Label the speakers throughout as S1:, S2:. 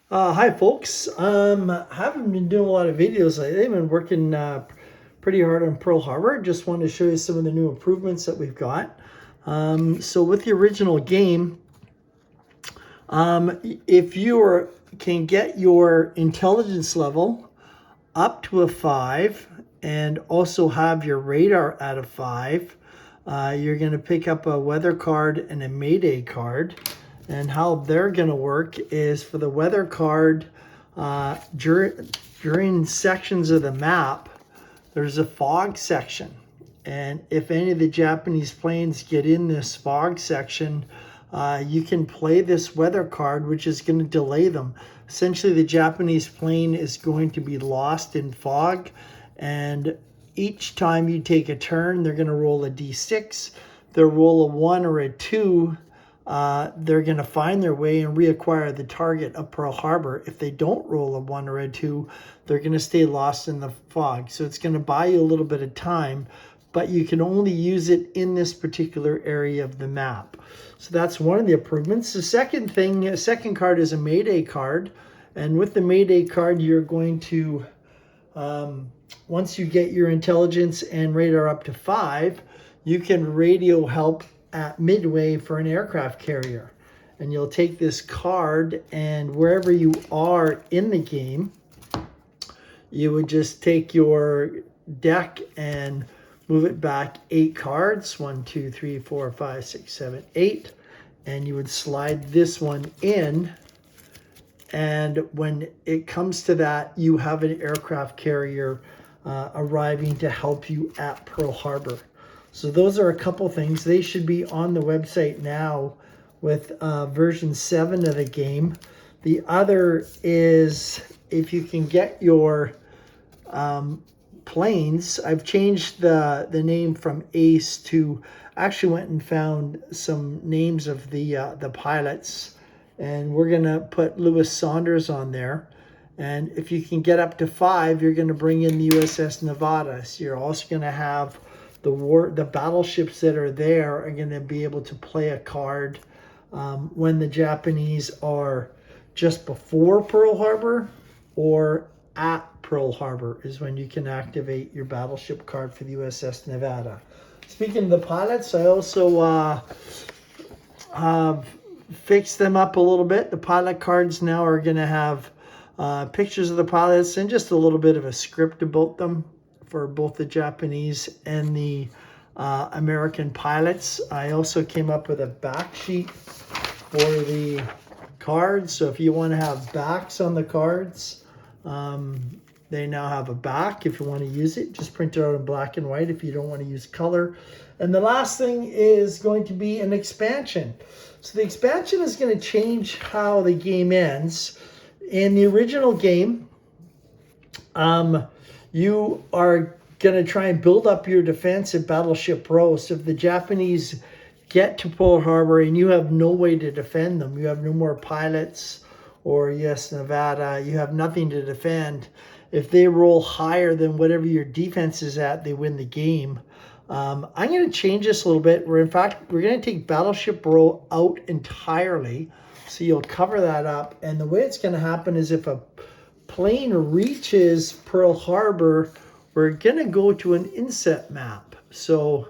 S1: Hi folks. Haven't been doing a lot of videos lately. I've been working pretty hard on Pearl Harbor. Just wanted to show you some of the new improvements that we've got. So with the original game, if can get your intelligence level up to a 5 and also have your radar at a 5, you're going to pick up a weather card and a Mayday card. And how they're going to work is for the weather card, during sections of the map, there's a fog section. And if any of the Japanese planes get in this fog section, you can play this weather card, which is going to delay them. Essentially, the Japanese plane is going to be lost in fog, and each time you take a turn, they're going to roll a d6. They'll roll a 1 or a 2. They're going to find their way and reacquire the target of Pearl Harbor. If they don't roll a 1 or a 2, they're going to stay lost in the fog. So it's going to buy you a little bit of time, but you can only use it in this particular area of the map. So that's one of the improvements. The second card is a Mayday card. And with the Mayday card, you're going to, once you get your intelligence and radar up to 5, you can radio help at Midway for an aircraft carrier. And you'll take this card, and wherever you are in the game, you would just take your deck and move it back 8 cards, 1, 2, 3, 4, 5, 6, 7, 8, and you would slide this one in. And when it comes to that, you have an aircraft carrier arriving to help you at Pearl Harbor. So those are a couple things. They should be on the website now with version 7 of the game. The other is if you can get your planes. I've changed the name from Ace to, actually went and found some names of the pilots, and we're gonna put Lewis Saunders on there. And if you can get up to 5, you're gonna bring in the USS Nevada. So you're also gonna have the battleships that are there are gonna be able to play a card when the Japanese are just before Pearl Harbor or at Pearl Harbor is when you can activate your battleship card for the USS Nevada. Speaking of the pilots, I also fixed them up a little bit. The pilot cards now are going to have pictures of the pilots and just a little bit of a script about them for both the Japanese and the American pilots. I also came up with a back sheet for the cards. So if you want to have backs on the cards, they now have a back. If you want to use it, just print it out in black and white if you don't want to use color. And the last thing is going to be an expansion. So the expansion is going to change how the game ends. In the original game, you are going to try and build up your defensive battleship row. So if the Japanese get to Pearl Harbor and you have no way to defend them, you have no more pilots, or yes, Nevada, you have nothing to defend. If they roll higher than whatever your defense is at, they win the game. I'm going to change this a little bit. We're going to take battleship row out entirely. So you'll cover that up. And the way it's going to happen is if a plane reaches Pearl Harbor, we're going to go to an inset map. So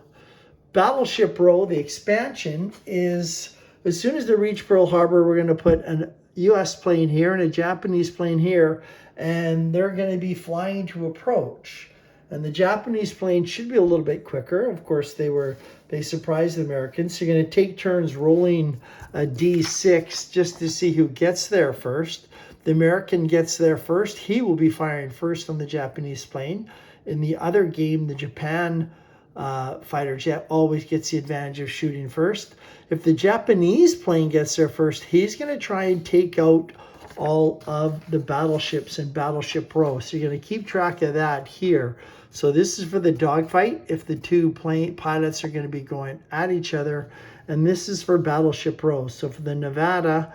S1: battleship row, the expansion is, as soon as they reach Pearl Harbor, we're going to put an US plane here and a Japanese plane here, and they're going to be flying to approach. And the Japanese plane should be a little bit quicker. Of course, they surprised the Americans. So you're going to take turns rolling a D6 just to see who gets there first. The American gets there first. He will be firing first on the Japanese plane. In the other game, the Japan fighter jet always gets the advantage of shooting first. If the Japanese plane gets there first, he's going to try and take out all of the battleships in battleship row. So you're going to keep track of that here. So this is for the dogfight if the two pilots are going to be going at each other. And this is for battleship row. So for the Nevada,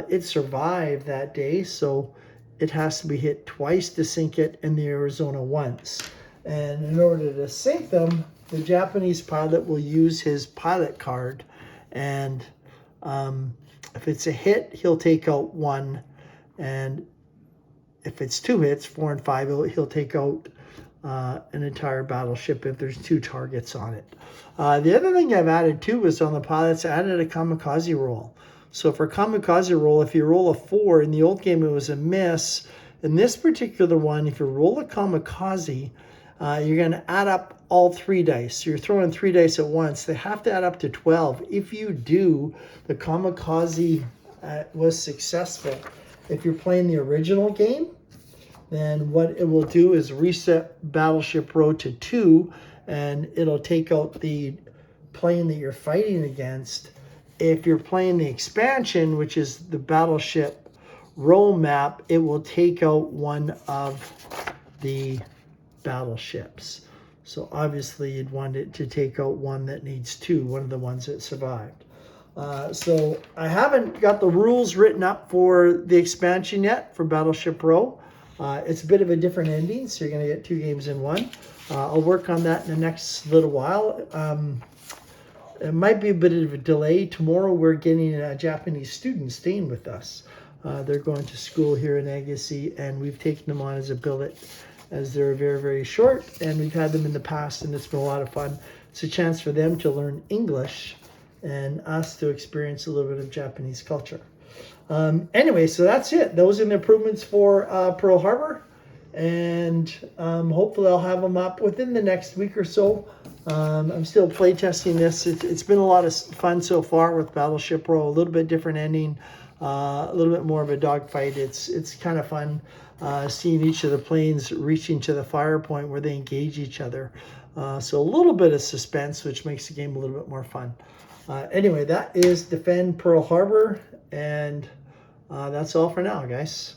S1: it survived that day. So it has to be hit twice to sink it, and the Arizona once. And in order to sink them, the Japanese pilot will use his pilot card. And if it's a hit, he'll take out 1. And if it's 2 hits, 4 and 5, he'll take out an entire battleship if there's 2 targets on it. The other thing I've added too is on the pilots, I added a kamikaze roll. So for kamikaze roll, if you roll a 4, in the old game it was a miss. In this particular one, if you roll a kamikaze, you're going to add up all 3 dice. So you're throwing 3 dice at once. They have to add up to 12. If you do, the kamikaze was successful. If you're playing the original game, then what it will do is reset Battleship Row to 2, and it'll take out the plane that you're fighting against. If you're playing the expansion, which is the Battleship Row map, it will take out one of the battleships. So obviously you'd want it to take out one that needs 2, one of the ones that survived. So I haven't got the rules written up for the expansion yet for Battleship Row. It's a bit of a different ending, so you're going to get 2 games in one. I'll work on that in the next little while. It might be a bit of a delay. Tomorrow we're getting a Japanese student staying with us. They're going to school here in Agassiz, and we've taken them on as a billet as they're very, very short, and we've had them in the past, and it's been a lot of fun. It's a chance for them to learn English and us to experience a little bit of Japanese culture. Anyway, so that's it. Those are the improvements for Pearl Harbor, and hopefully I'll have them up within the next week or so. I'm still playtesting this. It's been a lot of fun so far with Battleship Row. A little bit different ending, a little bit more of a dogfight. It's kind of fun seeing each of the planes reaching to the fire point where they engage each other. So a little bit of suspense, which makes the game a little bit more fun. Anyway, that is Defend Pearl Harbor, and that's all for now, guys.